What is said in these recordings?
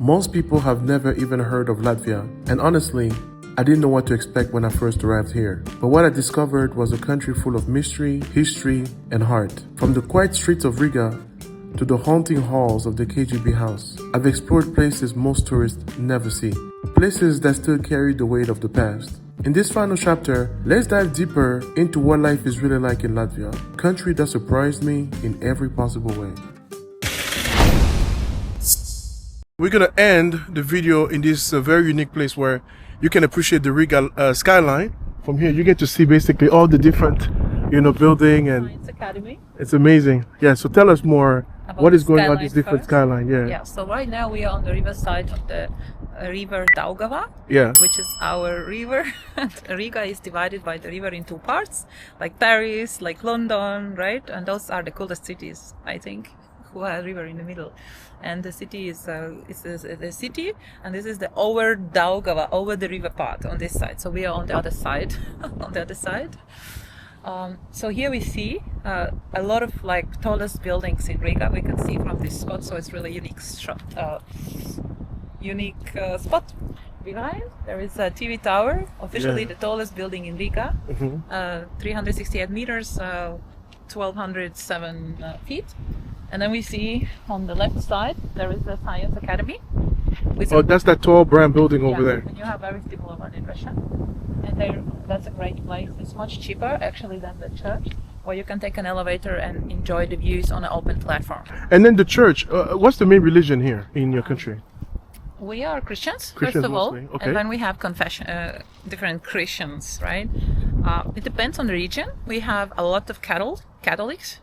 Most people have never even heard of Latvia, and honestly, I didn't know what to expect when I first arrived here. But what I discovered was a country full of mystery, history, and heart. From the quiet streets of Riga to the haunting halls of the KGB house, I've explored places most tourists never see. Places that still carry the weight of the past. In this final chapter, let's dive deeper into what life is really like in Latvia, a country that surprised me in every possible way. We're gonna end the video in this very unique place where you can appreciate the Riga skyline. From here, you get to see basically all the different, building and Science Academy. it's amazing. Yeah. So tell us more. About What is the going on skyline this different first. skyline? Yeah. Yeah, so right now we are on the river side of the River Daugava, Yeah. which is our river. And Riga is divided by the river in two parts, like Paris, like London, right? And those are the coolest cities, I think, who have a river in the middle. And the city is the city, and this is the over Daugava, over the river part on this side. So we are on the other side, on the other side. So here we see a lot of like tallest buildings in Riga. We can see from this spot, so it's really unique spot. Behind there is a TV tower, officially the tallest building in Riga, 368 meters, 1207 feet. And then we see on the left side there is the Science Academy. That's that tall brown building over there. And you have very similar one in Russia. And that's a great place. It's much cheaper actually than the church, where you can take an elevator and enjoy the views on an open platform. And then the church. What's the main religion here in your country? We are Christians, Christians first of all, mostly, okay. and then we have different Christians, right? It depends on the region. We have a lot of Catholics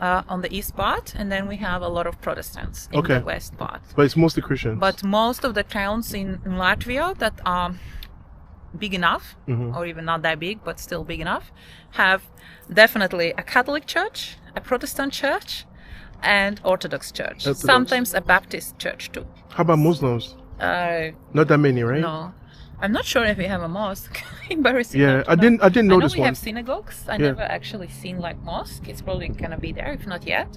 on the east part, and then we have a lot of Protestants in the west part. But it's mostly Christians. But most of the towns in Latvia that are big enough, or even not that big, but still big enough, have definitely a Catholic church, a Protestant church, and Orthodox church. Sometimes a Baptist church too. How about Muslims? Not that many, right? No, I'm not sure if we have a mosque. Embarrassing. Yeah, I didn't notice we one. have synagogues. I never actually seen like mosque. It's probably gonna be there, if not yet.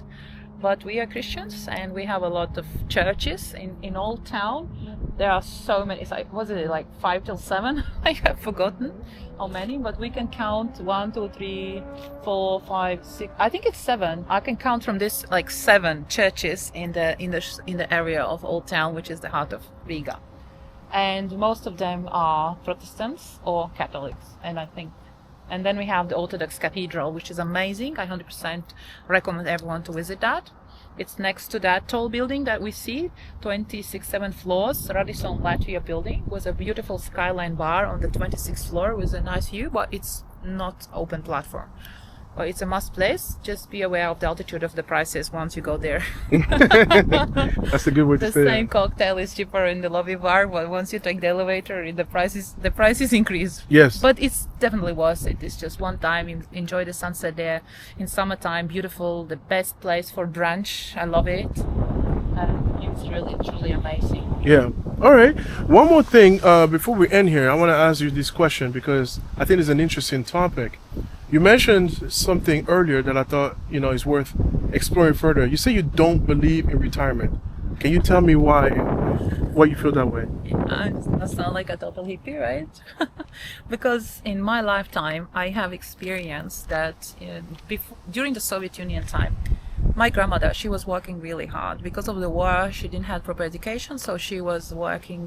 But we are Christians, and we have a lot of churches in Old Town. There are so many. It's like, was it like 5 till 7? I have forgotten how many, but we can count 1, 2, 3, 4, 5, 6. I think it's 7. I can count from this like 7 churches in the area of Old Town, which is the heart of Riga, and most of them are Protestants or Catholics, and then we have the Orthodox Cathedral, which is amazing. I 100% recommend everyone to visit that. It's next to that tall building that we see, 7 floors, Radisson Latvia building, with a beautiful skyline bar on the 26th floor with a nice view, but it's not open platform. Well, it's a must place. Just be aware of the altitude of the prices once you go there. That's a good way to say it. The same cocktail is cheaper in the lobby bar, but once you take the elevator, the prices increase. Yes. But it's definitely worth it. It's just one time. Enjoy the sunset there in summertime. Beautiful. The best place for brunch. I love it. And it's really, truly amazing. Yeah. All right. One more thing before we end here, I want to ask you this question because I think it's an interesting topic. You mentioned something earlier that I thought, is worth exploring further. You say you don't believe in retirement. Can you tell me why you feel that way? I sound like a total hippie, right? Because in my lifetime, I have experienced that during the Soviet Union time, my grandmother, she was working really hard. Because of the war, she didn't have proper education, so she was working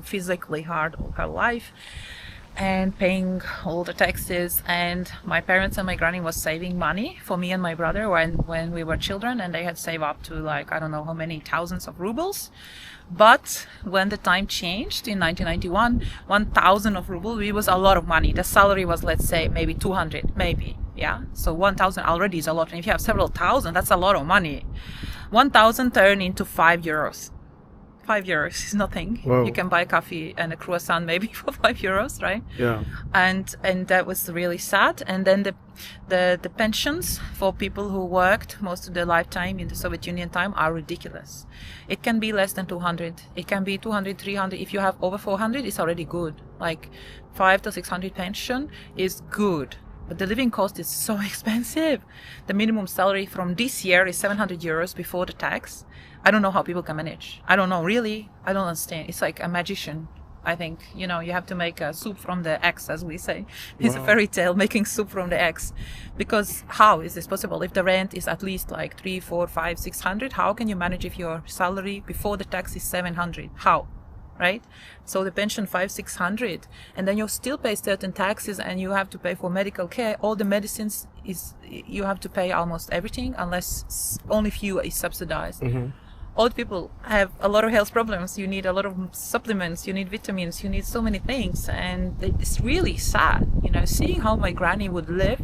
physically hard all her life, and paying all the taxes. And my parents and my granny was saving money for me and my brother when we were children, and they had saved up to like I don't know how many thousands of rubles. But when the time changed in 1991, 1,000 of rubles, it was a lot of money. The salary was, let's say, maybe 200, maybe, yeah. So 1,000 already is a lot, and if you have several thousand, that's a lot of money. 1,000 turned into 5 euros. 5 euros is nothing. Whoa. You can buy a coffee and a croissant maybe for 5 euros, right? Yeah. And that was really sad. And then the pensions for people who worked most of their lifetime in the Soviet Union time are ridiculous. It can be less than 200. It can be 200, 300. If you have over 400, it's already good. Like 500 to 600 pension is good. but the living cost is so expensive. The minimum salary from this year is 700 euros before the tax. I don't know how people can manage. I don't know, really. I don't understand. It's like a magician. I think, you have to make a soup from the eggs, as we say. It's a fairy tale, making soup from the eggs. Because how is this possible? If the rent is at least like 3, 4, 5, 600, how can you manage if your salary before the tax is 700? How? Right? So the pension 500, 600, and then you still pay certain taxes, and you have to pay for medical care. All the medicines you have to pay almost everything, unless only few is subsidized. Old people have a lot of health problems. You need a lot of supplements, you need vitamins, you need so many things, and it's really sad, seeing how my granny would live.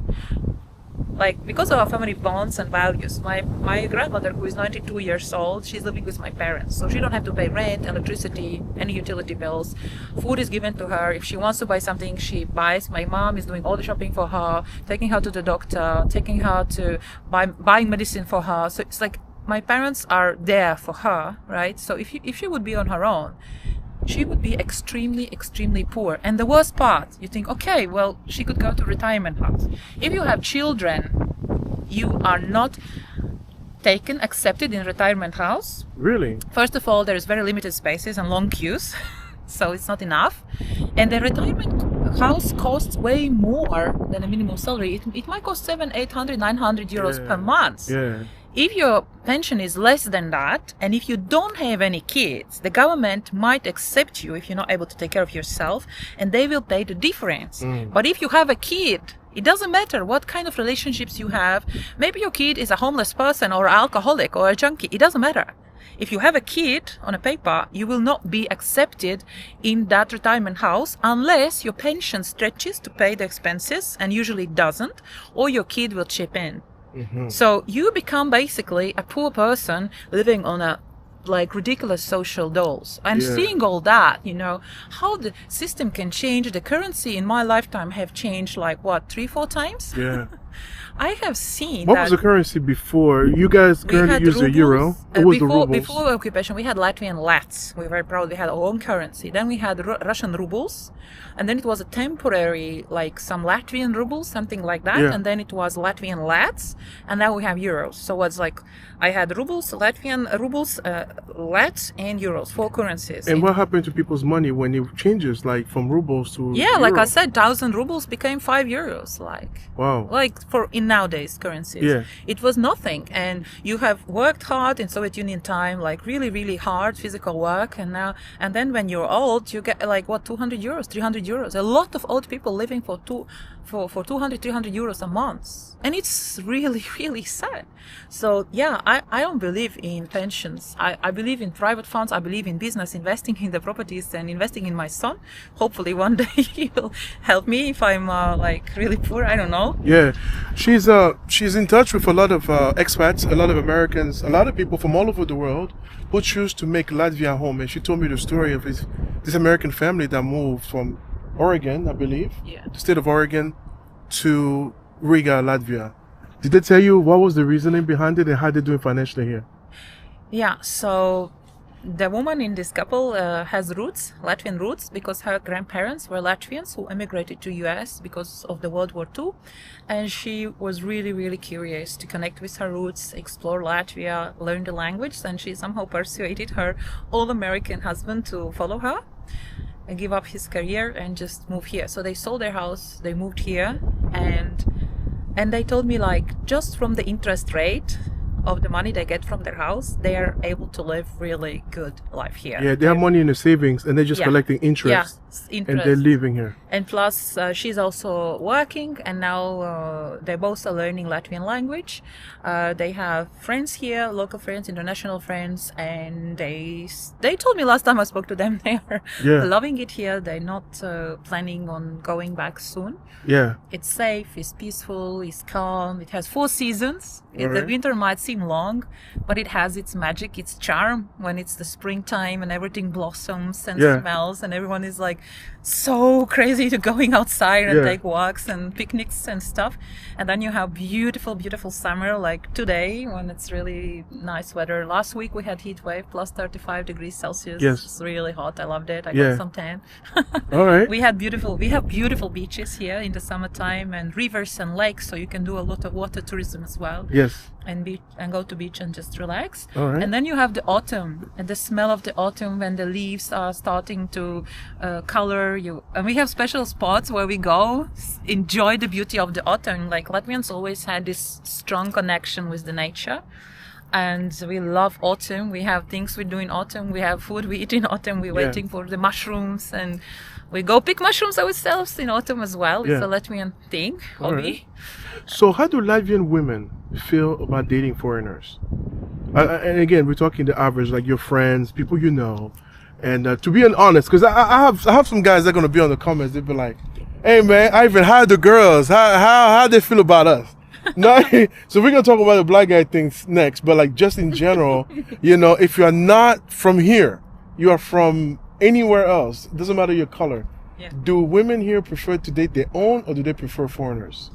Like, because of our family bonds and values, my grandmother, who is 92 years old, she's living with my parents, so she don't have to pay rent, electricity, any utility bills. Food is given to her. If she wants to buy something, she buys. My mom is doing all the shopping for her, taking her to the doctor, taking her to buying medicine for her. So it's like my parents are there for her, right? So if she would be on her own, she would be extremely, extremely poor. And the worst part, you think, okay, well, she could go to retirement house. If you have children, you are not accepted in retirement house. Really? First of all, there's very limited spaces and long queues, so it's not enough. And the retirement house costs way more than a minimum salary. It might cost 700, 800, 900 euros per month. Yeah. If your pension is less than that, and if you don't have any kids, the government might accept you if you're not able to take care of yourself, and they will pay the difference. But if you have a kid, it doesn't matter what kind of relationships you have. Maybe your kid is a homeless person or an alcoholic or a junkie. It doesn't matter. If you have a kid on a paper, you will not be accepted in that retirement house unless your pension stretches to pay the expenses, and usually it doesn't, or your kid will chip in. So you become basically a poor person living on a ridiculous social dolls. And seeing all that, how the system can change. The currency in my lifetime have changed 3, 4 times. Yeah. I have seen What was the currency before? You guys currently use a euro. What was the rubles? Before occupation, we had Latvian lats. We were very proud. We had our own currency. Then we had Russian rubles. And then it was a temporary, some Latvian rubles, something like that. Yeah. And then it was Latvian lats. And now we have euros. So it's I had rubles, Latvian rubles, lats, and euros, 4 currencies. And what happened to people's money when it changes, from rubles to euro? like I said, 1,000 rubles became 5 euros. Wow. In nowadays currencies. Yeah. It was nothing. And you have worked hard in Soviet Union time, really, really hard physical work. And then when you're old, you get 200 euros, 300 euros. A lot of old people living for 200, 300 euros a month. And it's really, really sad. So I don't believe in pensions. I believe in private funds. I believe in business, investing in the properties and investing in my son. Hopefully one day he will help me if I'm really poor. I don't know. Yeah, she's in touch with a lot of expats, a lot of Americans, a lot of people from all over the world who choose to make Latvia home. And she told me the story of this American family that moved from Oregon, I believe, the state of Oregon, to Riga, Latvia. Did they tell you what was the reasoning behind it and how they're doing financially here? Yeah, so the woman in this couple has roots, Latvian roots, because her grandparents were Latvians who emigrated to US because of the World War II. And she was really, really curious to connect with her roots, explore Latvia, learn the language. And she somehow persuaded her all-American husband to follow her and give up his career and just move here. So they sold their house, they moved here, and they told me just from the interest rate of the money they get from their house, they are able to live really good life here. Yeah, they have money in the savings and they're just collecting interest. And they're living here. And plus, she's also working, and now they both are learning Latvian language. They have friends here, local friends, international friends, and they told me last time I spoke to them, they are loving it here. They're not planning on going back soon. Yeah. It's safe, it's peaceful, it's calm. It has 4 seasons. Right. The winter might seem long, but it has its magic, its charm when it's the springtime and everything blossoms and smells and everyone is so crazy to going outside and Yeah. take walks and picnics and stuff. And then you have beautiful, beautiful summer like today when it's really nice weather. Last week we had heat wave plus 35 degrees Celsius. Yes. It's really hot. I loved it. I Yeah. got some tan. All right. We have beautiful beaches here in the summertime and rivers and lakes, so you can do a lot of water tourism as well. Yes. And go to beach and just relax. All right. And then you have the autumn and the smell of the autumn when the leaves are starting to color you. And we have special spots where we go enjoy the beauty of the autumn. Like Latvians always had this strong connection with the nature. And we love autumn. We have things we do in autumn. We have food we eat in autumn. We're waiting for the mushrooms, and we go pick mushrooms ourselves in autumn as well. It's a Latvian thing, hobby. Right. So how do Latvian women feel about dating foreigners? And again, we're talking the average, like your friends, people you know. And to be honest, because I have some guys that are going to be on the comments. They'll be like, "Hey man, Ivan, how the girls? How they feel about us?" No, so we're gonna talk about the black guy things next, but like just in general, if you are not from here, you are from anywhere else. It doesn't matter your color. Yeah. Do women here prefer to date their own, or do they prefer foreigners?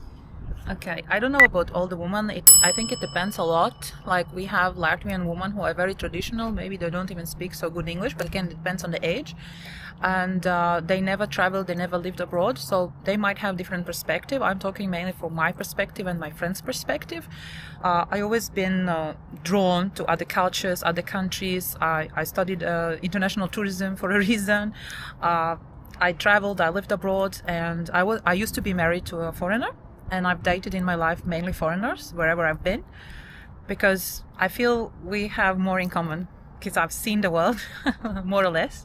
Okay, I don't know about all the women. I think it depends a lot. Like we have Latvian women who are very traditional. Maybe they don't even speak so good English, but again, it depends on the age. And they never traveled, they never lived abroad, so they might have different perspective. I'm talking mainly from my perspective and my friend's perspective. I always been drawn to other cultures, other countries. I studied international tourism for a reason. I traveled, I lived abroad, and I used to be married to a foreigner, and I've dated in my life mainly foreigners wherever I've been, because I feel we have more in common, because I've seen the world more or less.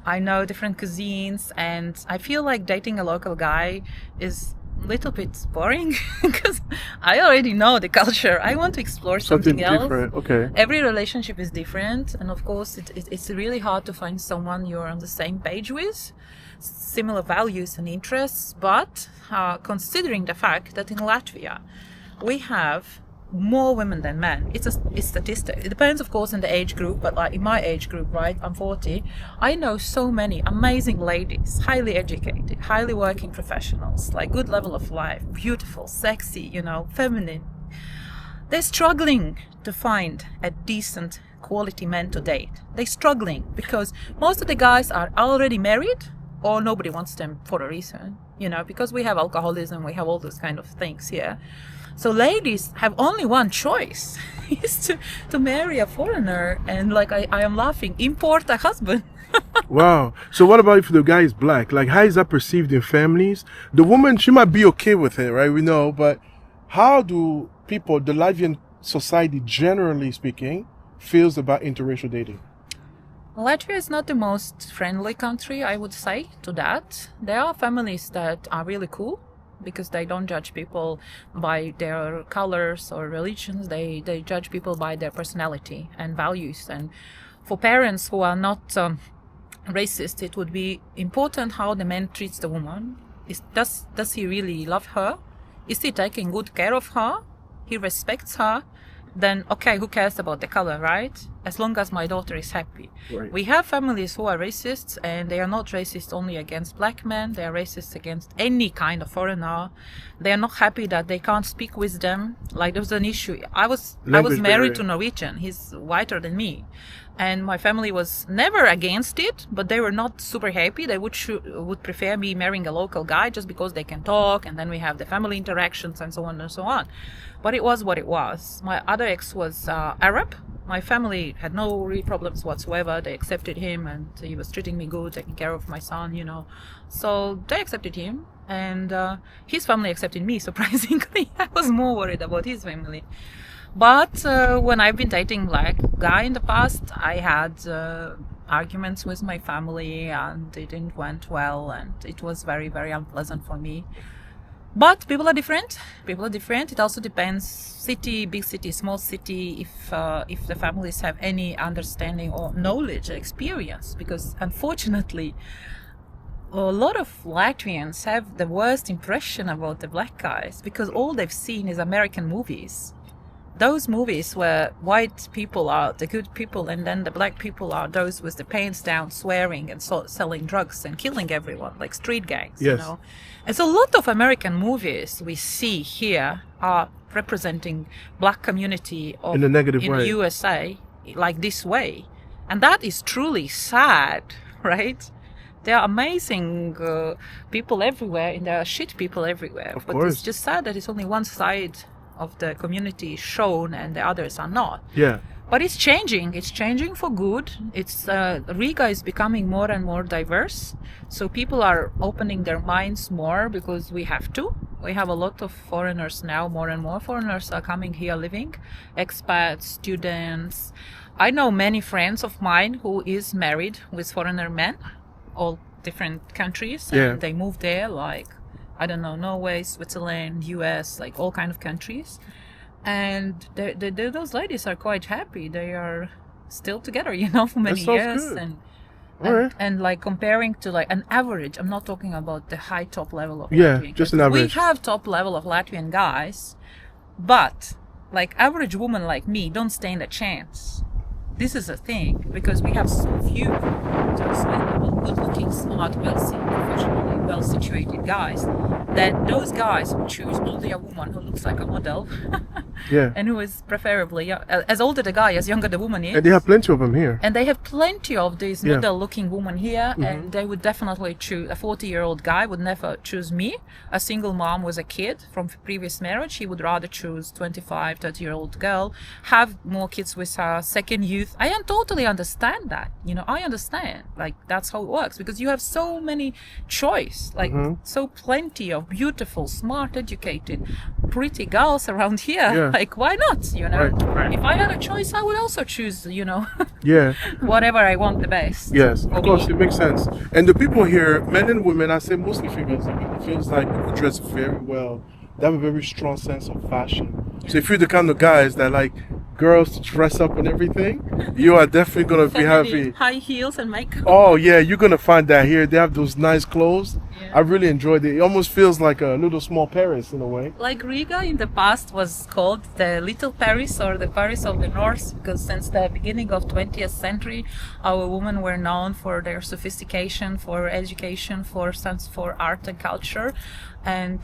I know different cuisines, and I feel like dating a local guy is a little bit boring because I already know the culture. I want to explore something else. Different. Okay. Every relationship is different, and of course it's really hard to find someone you're on the same page with, similar values and interests. But considering the fact that in Latvia we have more women than men, it's statistic. It depends, of course, on the age group, but like in my age group, right, I'm 40, I know so many amazing ladies, highly educated, highly working professionals, like good level of life, beautiful, sexy, feminine. They're struggling to find a decent quality man to date. They're struggling because most of the guys are already married or nobody wants them for a reason, because we have alcoholism, we have all those kind of things here. So ladies have only one choice, is to marry a foreigner, and like I am laughing, import a husband. Wow. So what about if the guy is black? Like, how is that perceived in families? The woman, she might be okay with it, right? We know, but how do people, the Latvian society generally speaking, feels about interracial dating? Latvia is not the most friendly country, I would say, to that. There are families that are really cool, because they don't judge people by their colors or religions. They judge people by their personality and values. And for parents who are not racist, it would be important how the man treats the woman. Does he really love her? Is he taking good care of her? He respects her? Then okay, who cares about the color, right? As long as my daughter is happy. Right. We have families who are racist, and they are not racist only against black men. They are racist against any kind of foreigner. They are not happy that they can't speak with them. Like there was an issue. I was married to Norwegian. He's whiter than me, and my family was never against it, but they were not super happy. They would prefer me marrying a local guy just because they can talk, and then we have the family interactions and so on and so on. But it was what it was. My other ex was Arab. My family had no real problems whatsoever. They accepted him, and he was treating me good, taking care of my son, So they accepted him, and his family accepted me, surprisingly. I was more worried about his family. But when I've been dating black guy in the past, I had arguments with my family, and it didn't went well, and it was very, very unpleasant for me. But people are different. It also depends, city, big city, small city, if the families have any understanding or knowledge, experience. Because unfortunately, a lot of Latvians have the worst impression about the black guys because all they've seen is American movies. those movies where white people are the good people and then the black people are those with the pants down, swearing and selling drugs and killing everyone, like street gangs, Yes. you know. And so a lot of American movies we see here are representing black community In a negative in way. USA like this way. And that is truly sad, right? There are amazing people everywhere and there are shit people everywhere. Of but course. it's just sad that it's only one side of the community shown and the others are not. Yeah. But it's changing. It's changing for good. It's Riga is becoming more and more diverse. So people are opening their minds more because we have to. We have a lot of foreigners now. More and more foreigners are coming here living. Expats, students. I know many friends of mine who is married with foreigner men, all different countries. Yeah. And they moved there like, I don't know, Norway, Switzerland, US, like all kind of countries. And those ladies are quite happy. They are still together, you know, for many sounds years. good. And Alright. and like comparing to like an average, I'm not talking about the high top level of Yeah, Latvian just an guys. average. We have top level of Latvian guys, but like average woman like me don't stand a chance. This is a thing because we have so few just good-looking, smart, professionally well-situated guys that those guys would choose only a woman who looks like a model Yeah. and who is preferably as older the guy as younger the woman is. And they have plenty of them here. And they have plenty of these Yeah. model-looking women here, and they would definitely choose a 40-year-old guy would never choose me. A single mom with a kid from previous marriage, he would rather choose 25, 30-year-old girl, have more kids with her, second youth. I totally understand that. You know, I understand. Like that's how it works because you have so many choice, like so plenty of beautiful, smart, educated, pretty girls around here. Yeah. Like why not? You know, Right. if I had a choice, I would also choose. You know. Yeah. whatever I want the best. Yes, for of course, me. it makes sense. And the people here, men and women, I say mostly females, it feels like they dress very well. They have a very strong sense of fashion. So if you're the kind of guys that like girls to dress up and everything, you are definitely gonna be Feminine happy. high heels and makeup. Oh yeah, you're gonna find that here. They have those nice clothes. Yeah. I really enjoyed it. It almost feels like a little small Paris in a way. Like Riga in the past was called the Little Paris or the Paris of the North because since the beginning of 20th century, our women were known for their sophistication, for education, for sense for art and culture, and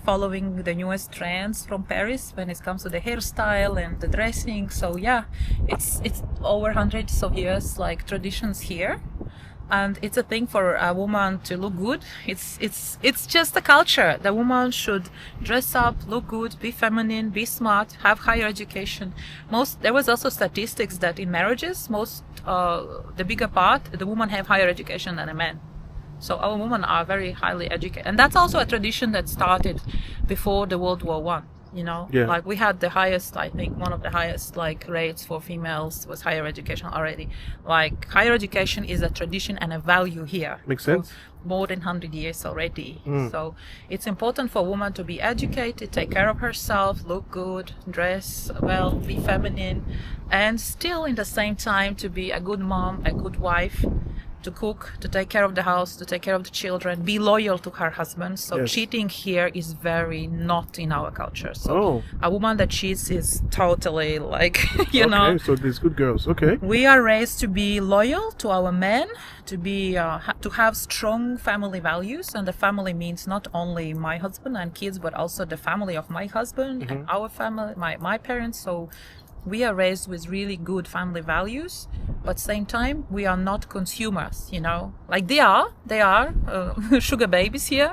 following the newest trends from Paris when it comes to the hairstyle and the dressing. So yeah, it's over hundreds of years like traditions here. And it's a thing for a woman to look good. It's just a culture. The woman should dress up, look good, be feminine, be smart, have higher education. There was also statistics that in marriages, the bigger part, the women have higher education than the men. So our women are very highly educated, and that's also a tradition that started before the World War One. You know, Yeah. like we had the highest, I think, one of the highest like rates for females was higher education already. Like higher education is a tradition and a value here. Makes for sense. More than 100 years already. So it's important for a woman to be educated, take care of herself, look good, dress well, be feminine, and still in the same time to be a good mom, a good wife, to cook, to take care of the house, to take care of the children, be loyal to her husband. So Yes. cheating here is very not in our culture. So Oh. a woman that cheats is totally like, you Okay, know. so there's good girls. Okay. We are raised to be loyal to our men, to be to have strong family values, and the family means not only my husband and kids, but also the family of my husband and our family, my parents. So we are raised with really good family values, but same time we are not consumers. You know, like they are sugar babies here.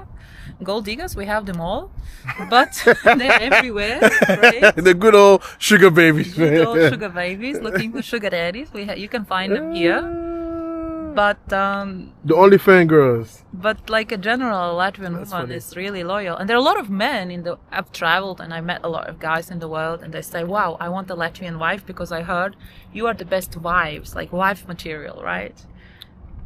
Gold diggers, we have them all, but they're everywhere. Right? The good old sugar babies, man. Good old sugar babies looking for sugar daddies. You can find them here, but The only fangirls. but like a general Latvian woman funny. is really loyal, and there are a lot of men I've traveled and I met a lot of guys in the world, and they say, "Wow, I want a Latvian wife because I heard you are the best wives, like wife material, right?"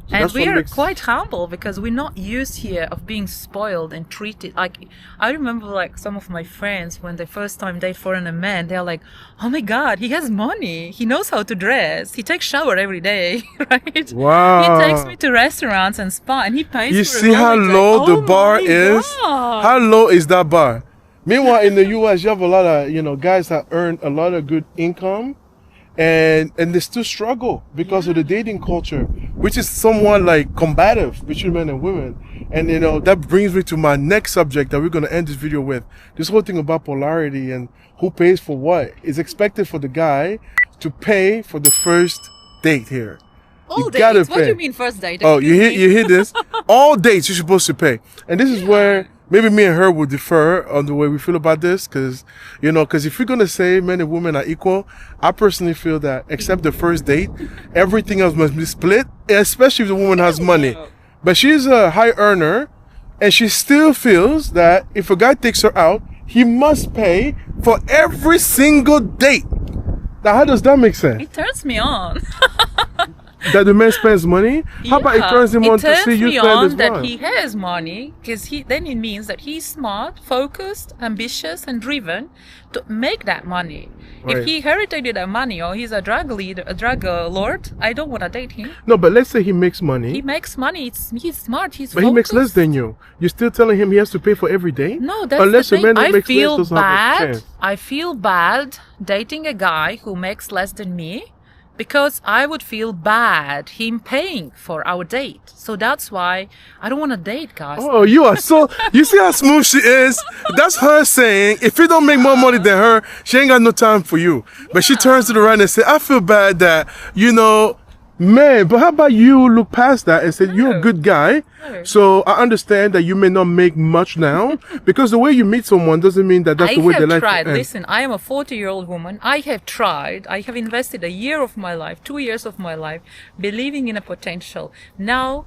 So And that's we what are makes- quite humble because we're not used here of being spoiled and treated like. I remember like some of my friends when the first time they foreign a man, they're like, "Oh my God, he has money. He knows how to dress. He takes shower every day, right? Wow. He takes me to restaurants and spa, and he pays You for see how everything." low the Oh bar my is? God. How low is that bar? Meanwhile, in the U.S., you have a lot of, guys that earn a lot of good income, and they still struggle because of the dating culture, which is somewhat like combative between men and women. And that brings me to my next subject that we're going to end this video with. This whole thing about polarity and who pays for what. It's expected for the guy to pay for the first date here. All dates? What do you mean first date? Oh, you hear this? All dates you're supposed to pay. And this is where maybe me and her will differ on the way we feel about this, because if you're going to say men and women are equal, I personally feel that except the first date, everything else must be split, especially if the woman has money. But she's a high earner, and she still feels that if a guy takes her out, he must pay for every single date. Now, how does that make sense? It turns me on. That the man spends money? How about it turns him on to see you spend as well? It turns me on that he has money, because then it means that he's smart, focused, ambitious, and driven to make that money. Right. If he inherited that money or he's a drug lord, I don't want to date him. No, but let's say he makes money. He makes money. He's smart. He's but focused. He makes less than you. You're still telling him he has to pay for every day? No, that's unless the thing. A man who makes less doesn't have a chance. I feel bad dating a guy who makes less than me, because I would feel bad him paying for our date. So that's why I don't want to date guys. Oh, you are so... You see how smooth she is? That's her saying, if you don't make more money than her, she ain't got no time for you. But she turns to the right and says, I feel bad that, man, but how about you look past that and say, you're a good guy. So I understand that you may not make much now, because the way you meet someone doesn't mean that that's the way their life tried. ends. Listen, I am a 40-year-old woman. I have tried. I have invested a year of my life, 2 years of my life, believing in a potential. Now,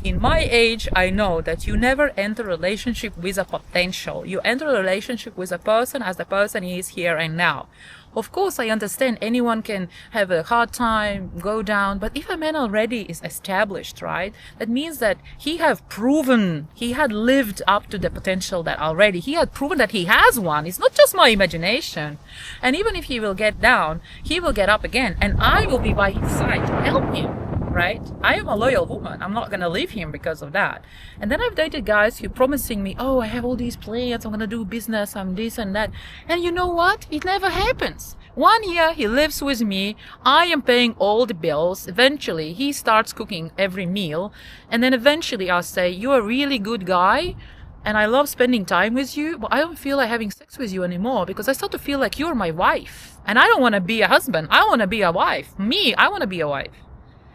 in my age, I know that you never enter a relationship with a potential. You enter a relationship with a person as the person is here and now. Of course, I understand anyone can have a hard time, go down, but if a man already is established, right, that means that he have proven, he had lived up to the potential that already, he had proven that he has one. It's not just my imagination. And even if he will get down, he will get up again, and I will be by his side to help him. Right? I am a loyal woman. I'm not going to leave him because of that. And then I've dated guys who promising me, oh, I have all these plans. I'm going to do business. I'm this and that. And you know what? It never happens. 1 year he lives with me. I am paying all the bills. Eventually he starts cooking every meal. And then eventually I'll say, you're a really good guy. And I love spending time with you, but I don't feel like having sex with you anymore, because I start to feel like you're my wife. And I don't want to be a husband. I want to be a wife. I want to be a wife.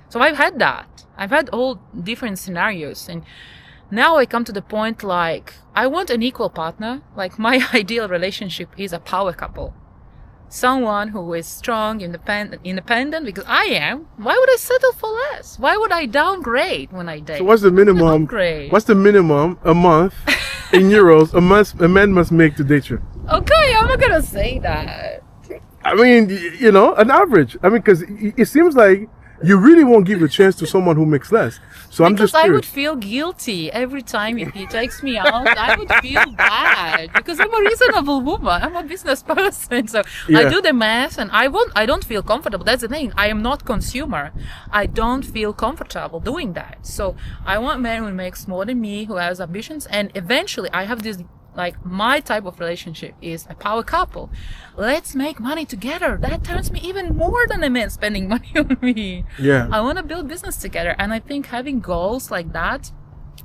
So I've had that. I've had all different scenarios. And now I come to the point, like, I want an equal partner. Like, my ideal relationship is a power couple. Someone who is strong, independent, because I am. Why would I settle for less? Why would I downgrade when I date? So what's the minimum? What's the minimum a month in euros a man must make to date you? Okay, I'm not going to say that. I mean, an average. I mean, because it seems like you really won't give a chance to someone who makes less. So I'm just curious. I would feel guilty every time if he takes me out. I would feel bad because I'm a reasonable woman. I'm a business person. So I do the math, and I don't feel comfortable. That's the thing. I am not consumer. I don't feel comfortable doing that. So I want a man who makes more than me, who has ambitions, and eventually I have this. Like, my type of relationship is a power couple. Let's make money together. That turns me even more than a man spending money on me. Yeah. I want to build business together. And I think having goals like that,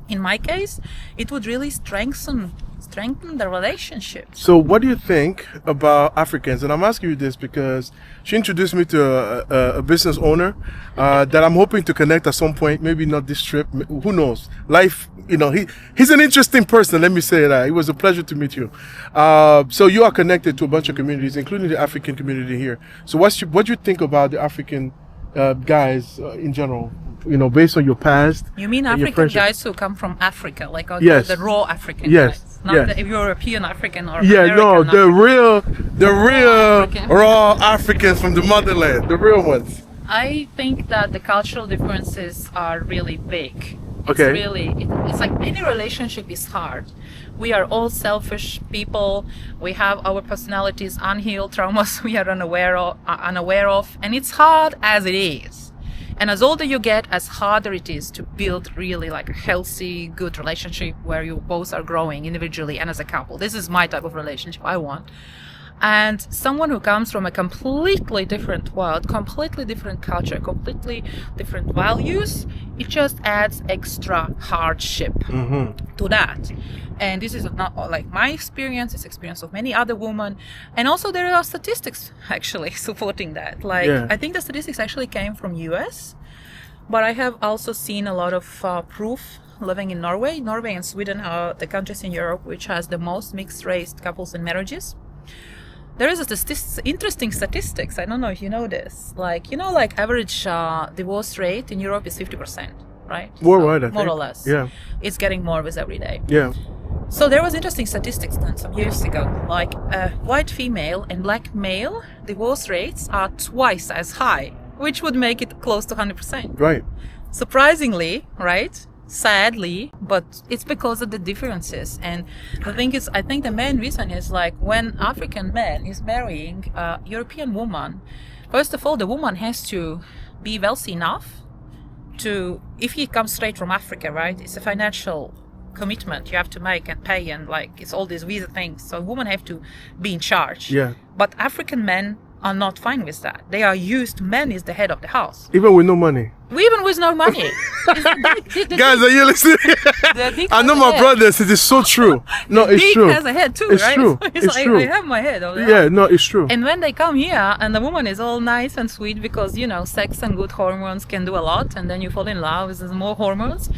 in my case, it would really strengthen the relationship. So what do you think about Africans? And I'm asking you this because she introduced me to a business owner that I'm hoping to connect at some point. Maybe not this trip. Who knows? Life, he's an interesting person. Let me say that. It was a pleasure to meet you. So you are connected to a bunch of communities, including the African community here. So what do you think about the African guys in general? Based on your past. You mean African guys who come from Africa, like the raw African guys? Not the European African or American the real raw Africans from the motherland, the real ones. I think that the cultural differences are really big. Okay. It's like any relationship is hard. We are all selfish people. We have our personalities, unhealed traumas we are unaware of, and it's hard as it is. And as older you get, as harder it is to build really like a healthy, good relationship where you both are growing individually and as a couple. This is my type of relationship I want. And someone who comes from a completely different world, completely different culture, completely different values, it just adds extra hardship to that. And this is not like my experience, it's experience of many other women. And also there are statistics actually supporting that. Like, I think the statistics actually came from US, but I have also seen a lot of proof living in Norway. Norway and Sweden are the countries in Europe which has the most mixed-race couples and marriages. There is interesting statistics. I don't know if you know this. Like, you know, like average divorce rate in Europe is 50%, right? Worldwide, I think. More or less. Yeah. It's getting more with every day. Yeah. So there was interesting statistics done some years ago. Like white female and black male divorce rates are twice as high, which would make it close to 100%. Right. Surprisingly, right? Sadly, but it's because of the differences. And the thing is, I think the main reason is like when African man is marrying a European woman, first of all, the woman has to be wealthy enough to, if he comes straight from Africa, right, it's a financial commitment you have to make and pay, and like it's all these visa things, so women have to be in charge. But African men are not fine with that. They are used, man is the head of the house, even with no money. Even with no money. Guys, are you listening? I know my brothers, it is so true. No, it's true. Has a head too, it's right? True. So it's like, true. I have my head over there. Yeah, no, it's true. And when they come here and the woman is all nice and sweet because, you know, sex and good hormones can do a lot, and then you fall in love with more hormones.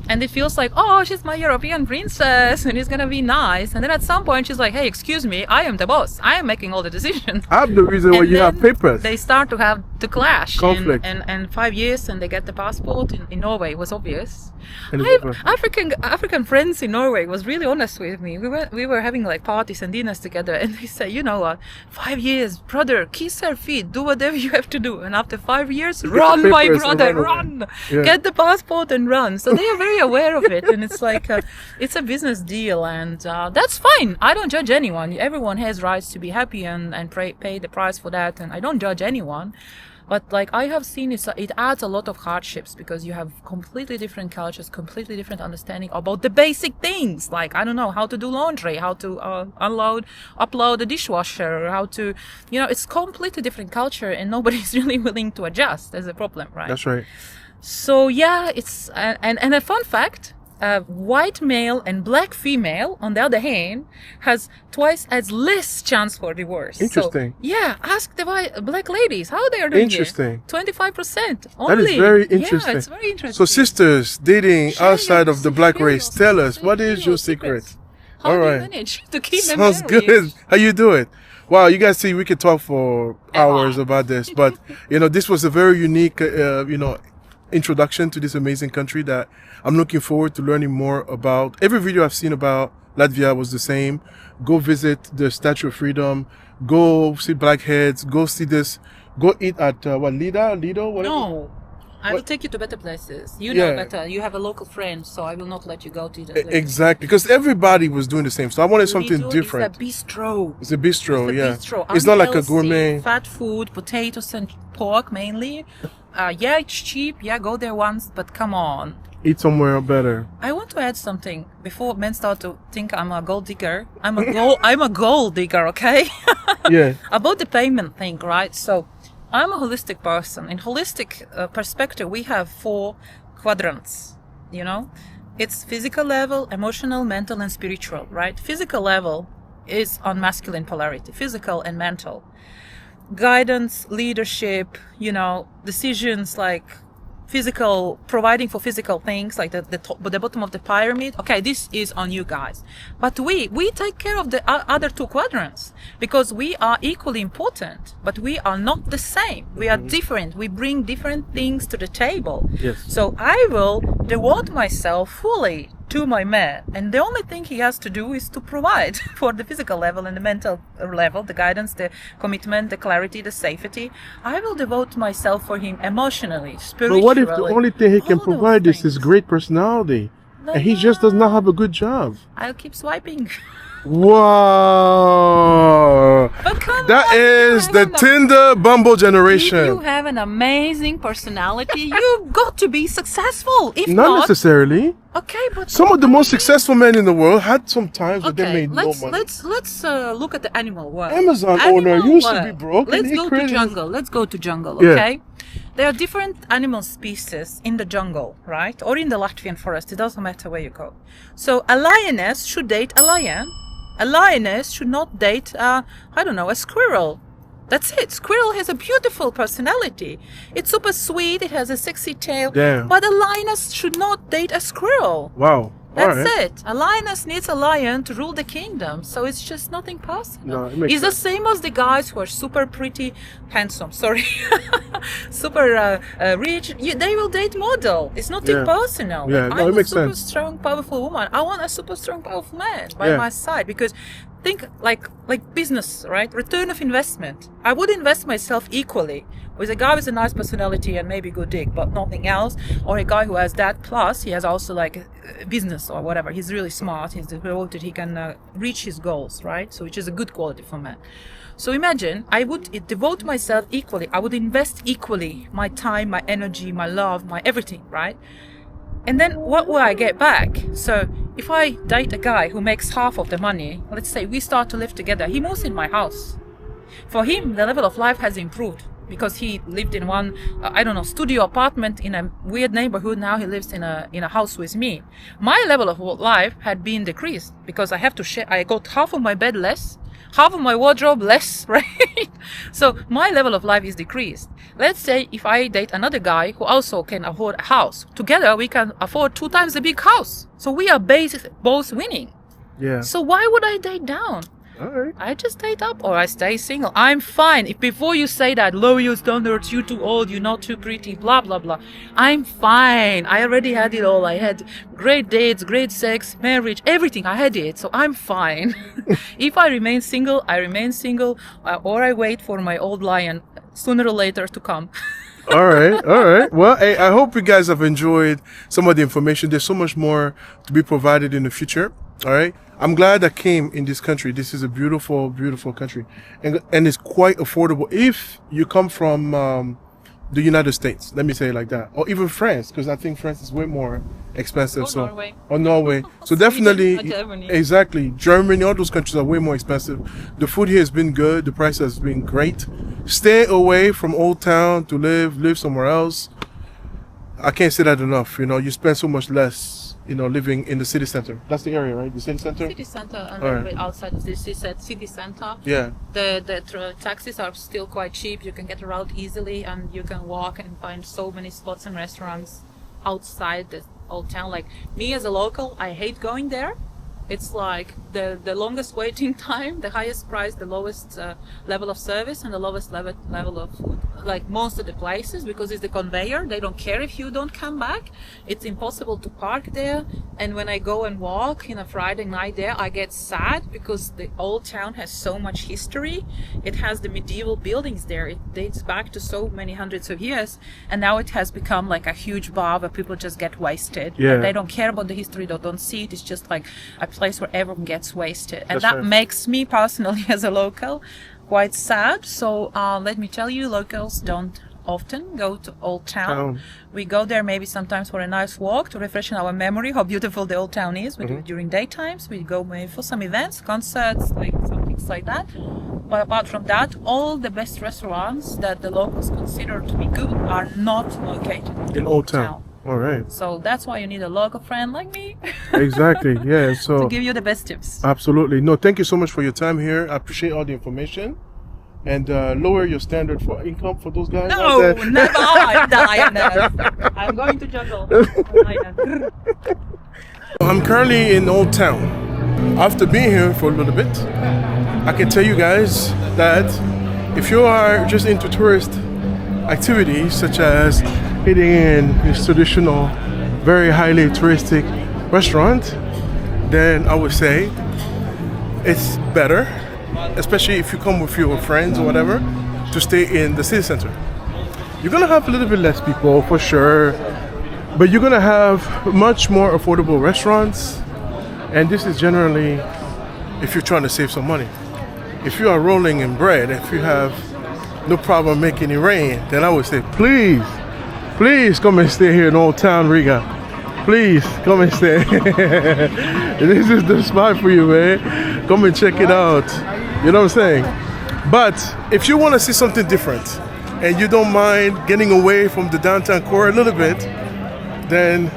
And it feels like, oh, she's my European princess and it's gonna be nice. And then at some point she's like, hey, excuse me, I am the boss. I am making all the decisions. I'm the reason why you have papers. They start to have the clash. Conflict. And 5 years and they get the passport. In Norway it was obvious. African friends in Norway was really honest with me. We were having like parties and dinners together, and they say, you know what, 5 years, brother, kiss her feet, do whatever you have to do. And after 5 years, run, my brother, run. Get the passport and run. So they are very aware of it, and it's like it's a business deal, and that's fine. I don't judge anyone. Everyone has rights to be happy and pay the price for that, and I don't judge anyone. But like I have seen, it adds a lot of hardships because you have completely different cultures, completely different understanding about the basic things. Like, I don't know, how to do laundry, how to upload a dishwasher, how to, you know, it's completely different culture, and nobody's really willing to adjust. There's a problem, right? That's right. So yeah, it's and a fun fact. White male and black female, on the other hand, has twice as less chance for divorce. Interesting. So, yeah, ask the black ladies how they are doing. Interesting. 25% only. That is very interesting. Yeah, it's very interesting. So sisters dating outside of the black race, tell us, what is your secret? How do you manage to keep them Sounds married? good. How you do it? Wow, you guys see, we could talk for hours about this, but you know, this was a very unique, introduction to this amazing country that I'm looking forward to learning more about. Every video I've seen about Latvia was the same. Go visit the Statue of Freedom. Go see blackheads. Go see this. Go eat at Lido? Whatever. No. I will take you to better places. You know better. You have a local friend, so I will not let you go to that place. Exactly, because everybody was doing the same. So I wanted something different. It's a bistro. It's a bistro, Bistro. It's not like a gourmet. Fat food, potatoes and pork mainly. Yeah, it's cheap. Yeah, go there once, but come on. Eat somewhere better. I want to add something before men start to think I'm a gold digger. I'm a gold digger, okay? Yeah. About the payment thing, right? So I'm a holistic person. In holistic perspective, we have 4 quadrants, you know? It's physical level, emotional, mental, and spiritual, right? Physical level is on masculine polarity, physical and mental. Guidance, leadership, you know, decisions like physical, providing for physical things like the bottom of the pyramid. Okay, this is on you guys. But we take care of the other 2 quadrants because we are equally important, but we are not the same. We are different. We bring different things to the table. Yes. So I will devote myself fully to my man, and the only thing he has to do is to provide for the physical level and the mental level, the guidance, the commitment, the clarity, the safety. I will devote myself for him emotionally, spiritually. But what if the only thing he can provide is his great personality, and he just does not have a good job? I'll keep swiping. Wow. But come That on, is the Tinder Bumble if generation. you have an amazing personality, you've got to be successful. If Not not, necessarily. okay, but Some of the most successful men in the world had some times when they okay, made no let's money. let's look at the animal world. Amazon Animal owner used to world. be broke. Let's and he go to created- jungle. Let's go to jungle. Yeah. Okay, there are different animal species in the jungle, right? Or in the Latvian forest. It doesn't matter where you go. So a lioness should date a lion. A lioness should not date a squirrel. That's it. Squirrel has a beautiful personality. It's super sweet. It has a sexy tail. Damn. But a lioness should not date a squirrel. Wow. That's Alright. it. A lioness needs a lion to rule the kingdom. So it's just nothing personal. No, it makes It's sense. the same as the guys who are super pretty, handsome, super rich. They will date model. It's nothing Yeah. personal. Yeah, no, I'm it makes a super sense. strong, powerful woman. I want a super strong, powerful man by Yeah. my side, because think like business, right? Return of investment. I would invest myself equally with a guy with a nice personality and maybe good dick, but nothing else, or a guy who has that plus he has also like a business or whatever. He's really smart. He's devoted. He can reach his goals, right? So which is a good quality for man. So imagine I would devote myself equally. I would invest equally my time, my energy, my love, my everything, right? And then what will I get back? So if I date a guy who makes half of the money, let's say we start to live together, he moves in my house. For him, the level of life has improved because he lived in one, studio apartment in a weird neighborhood. Now he lives in a house with me. My level of life had been decreased because I have to share. I got half of my bed less, half of my wardrobe less, right? So my level of life is decreased. Let's say if I date another guy who also can afford a house, together we can afford 2 times the big house. So we are both winning. Yeah. So why would I date down? Alright. I just date up or I stay single. I'm fine. If before you say that, lower your standards, you're too old, you're not too pretty, blah, blah, blah. I'm fine. I already had it all. I had great dates, great sex, marriage, everything. I had it. So I'm fine. If I remain single, I remain single, or I wait for my old lion sooner or later to come. All right. Well, hey, I hope you guys have enjoyed some of the information. There's so much more to be provided in the future. All right. I'm glad I came in this country. This is a beautiful, beautiful country, and it's quite affordable if you come from the United States. Let me say it like that, or even France, because I think France is way more expensive. Or Norway. Or Norway. So Sweden definitely, or Germany. exactly. Germany, all those countries are way more expensive. The food here has been good. The price has been great. Stay away from Old Town to live somewhere else. I can't say that enough. You spend so much less, living in the city center. That's the area, right? The city center? City center and All a right. little bit outside of this is at city center. Yeah. The taxis are still quite cheap. You can get around easily and you can walk and find so many spots and restaurants outside the old town. Like me as a local, I hate going there. It's like the longest waiting time, the highest price, the lowest level of service, and the lowest level of food. Like most of the places, because it's the conveyor, they don't care if you don't come back. It's impossible to park there. And when I go and walk in a Friday night there, I get sad because the old town has so much history. It has the medieval buildings there. It dates back to so many hundreds of years. And now it has become like a huge bar where people just get wasted. Yeah. And they don't care about the history. They don't see it. It's just like a place where everyone gets wasted, and That's that right. makes me personally as a local quite sad. So let me tell you, locals don't often go to Old Town. We go there maybe sometimes for a nice walk to refresh our memory how beautiful the Old Town is. We do it during daytimes. We go maybe for some events, concerts, like some things like that. But apart from that, all the best restaurants that the locals consider to be good are not located In Old Town. All right. So that's why you need a local friend like me Exactly. Yeah. to So give you the best tips. absolutely. No, thank you so much for your time here. I appreciate all the information. And lower your standard for income for those guys. out No, there. never. I'm the lioness. I'm going to jungle. Lioness. I'm currently in Old Town. After being here for a little bit, I can tell you guys that if you are just into tourist activities such as eating in this traditional, very highly touristic restaurant, then I would say it's better, especially if you come with your friends or whatever, to stay in the city center. You're gonna have a little bit less people for sure, but you're gonna have much more affordable restaurants, and this is generally if you're trying to save some money. If you are rolling in bread, if you have no problem making it rain, then I would say, please come and stay here in Old Town Riga. Please come and stay. This is the spot for you, man. Come and check it out. You know what I'm saying? But if you want to see something different and you don't mind getting away from the downtown core a little bit, then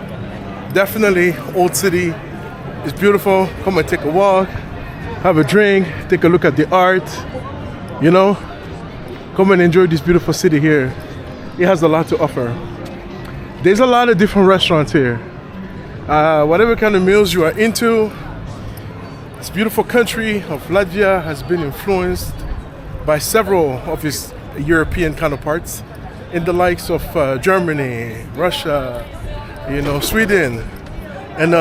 definitely Old City is beautiful. Come and take a walk, have a drink, take a look at the art, you know. Come and enjoy this beautiful city here. It has a lot to offer. There's a lot of different restaurants here. Whatever kind of meals you are into, this beautiful country of Latvia has been influenced by several of its European counterparts in the likes of Germany, Russia, you know, Sweden, and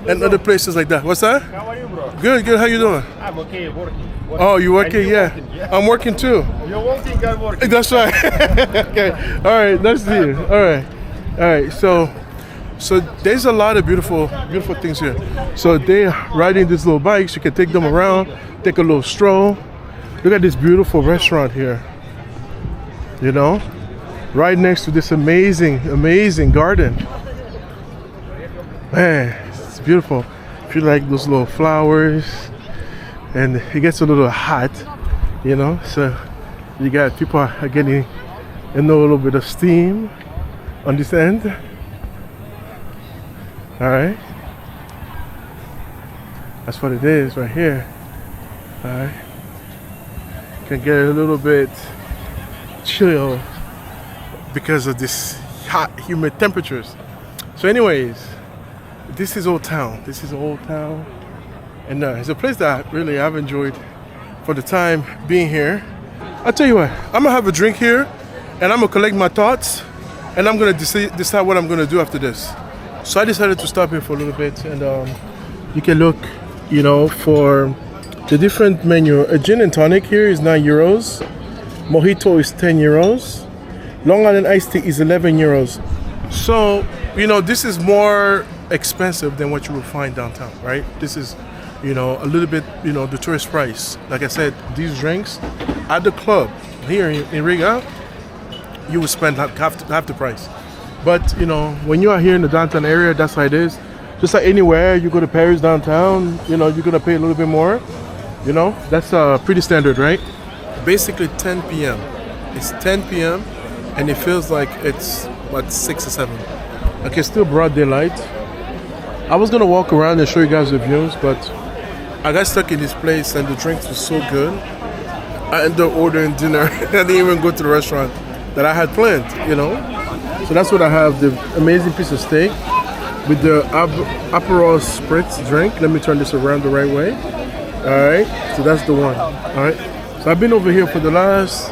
and other places like that. What's that? How are you, bro? Good. How you doing? I'm okay, working. Oh, you working? And Yeah. working, yeah. I'm working too. You're working, I'm working. That's right. Okay. All right. Nice to see you. All right. So there's a lot of beautiful things here. So they're riding these little bikes. You can take them around, take a little stroll. Look at this beautiful restaurant here. You know, right next to this amazing garden. Man, it's beautiful. If you like those little flowers, and it gets a little hot, you know. So you got people are getting a little bit of steam on this end. All right, that's what it is right here. All right, can get a little bit chill because of this hot, humid temperatures. So, anyways, this is Old Town. And it's a place that really I've enjoyed for the time being here. I'll tell you what, I'm gonna have a drink here, and I'm gonna collect my thoughts, and I'm gonna decide what I'm gonna do after this. So I decided to stop here for a little bit, and you can look, you know, for the different menu. A gin and tonic here is 9 euros. Mojito is 10 euros. Long Island iced tea is 11 euros. So, you know, this is more expensive than what you will find downtown, right? This is, you know, a little bit, you know, the tourist price. Like I said, these drinks at the club here in Riga, you will spend half the price. But, you know, when you are here in the downtown area, that's how it is. Just like anywhere, you go to Paris downtown, you know, you're going to pay a little bit more. You know, that's pretty standard, right? Basically 10 p.m. It's 10 p.m. and it feels like it's, what, 6 or 7. Okay, still broad daylight. I was going to walk around and show you guys the views, but I got stuck in this place and the drinks were so good. I ended up ordering dinner. I didn't even go to the restaurant that I had planned, you know. So that's what I have, the amazing piece of steak with the Aperol Spritz drink. Let me turn this around the right way. All right, so that's the one. All right, so I've been over here for the last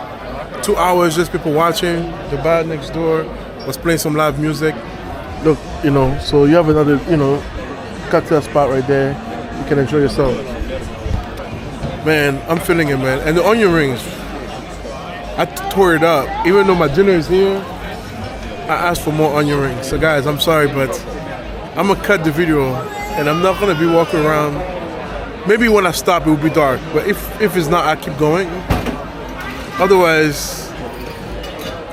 2 hours, just people watching. The bar next door was playing some live music. Look, you know, so you have another, you know, cocktail spot right there. You can enjoy yourself. Man, I'm feeling it, man. And the onion rings, I tore it up. Even though my dinner is here, I asked for more onion rings. So guys, I'm sorry, but I'm gonna cut the video and I'm not gonna be walking around. Maybe when I stop, it will be dark. But if it's not, I keep going. Otherwise,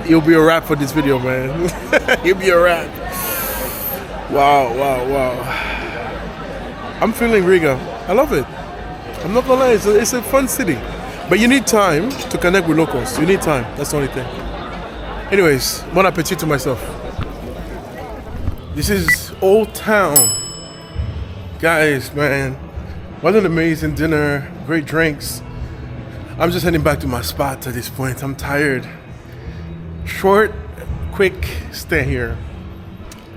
it'll be a wrap for this video, man. It'll be a wrap. Wow. I'm feeling Riga. I love it. I'm not gonna lie, it's a fun city. But you need time to connect with locals. You need time. That's the only thing. Anyways, bon appetit to myself. This is Old Town. Guys, man, what an amazing dinner. Great drinks. I'm just heading back to my spot at this point. I'm tired. Short, quick stay here.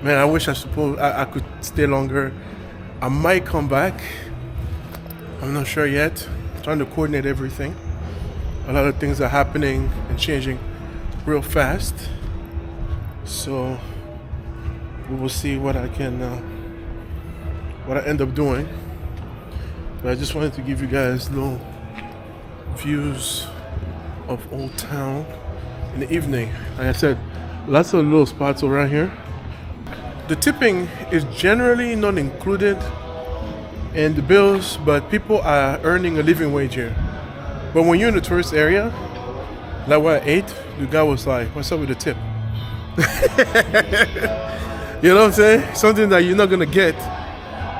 Man, I wish I could stay longer. I might come back. I'm not sure yet. Trying to coordinate everything. A lot of things are happening and changing real fast. So we will see what I can, what I end up doing. But I just wanted to give you guys little views of Old Town in the evening. Like I said, lots of little spots around here. The tipping is generally not included and the bills, but people are earning a living wage here. But when you're in the tourist area, like what I ate, the guy was like, "What's up with the tip?" You know what I'm saying? Something that you're not gonna get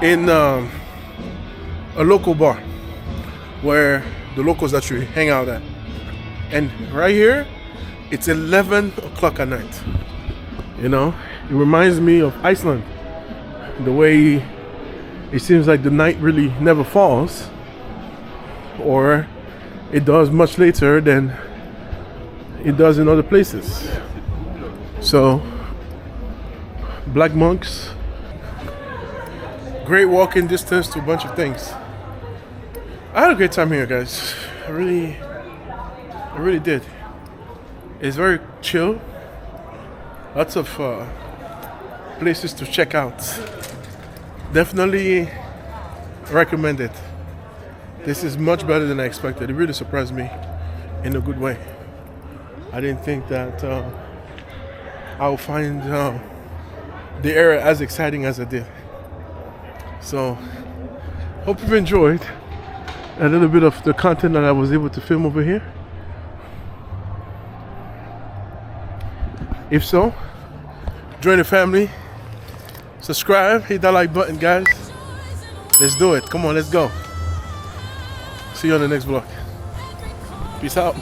in a local bar where the locals actually hang out at. And right here, it's 11 o'clock at night. You know, it reminds me of Iceland. The way it seems like the night really never falls, or it does much later than it does in other places. So, black monks, great walking distance to a bunch of things. I had a great time here, guys. I really did. It's very chill. Lots of places to check out. Definitely recommend it. This is much better than I expected. It really surprised me in a good way. I didn't think that I would find the area as exciting as I did. So, hope you've enjoyed a little bit of the content that I was able to film over here. If so, join the family, subscribe, hit that like button, guys. Let's do it. Come on, let's go. See you on the next vlog. Peace out.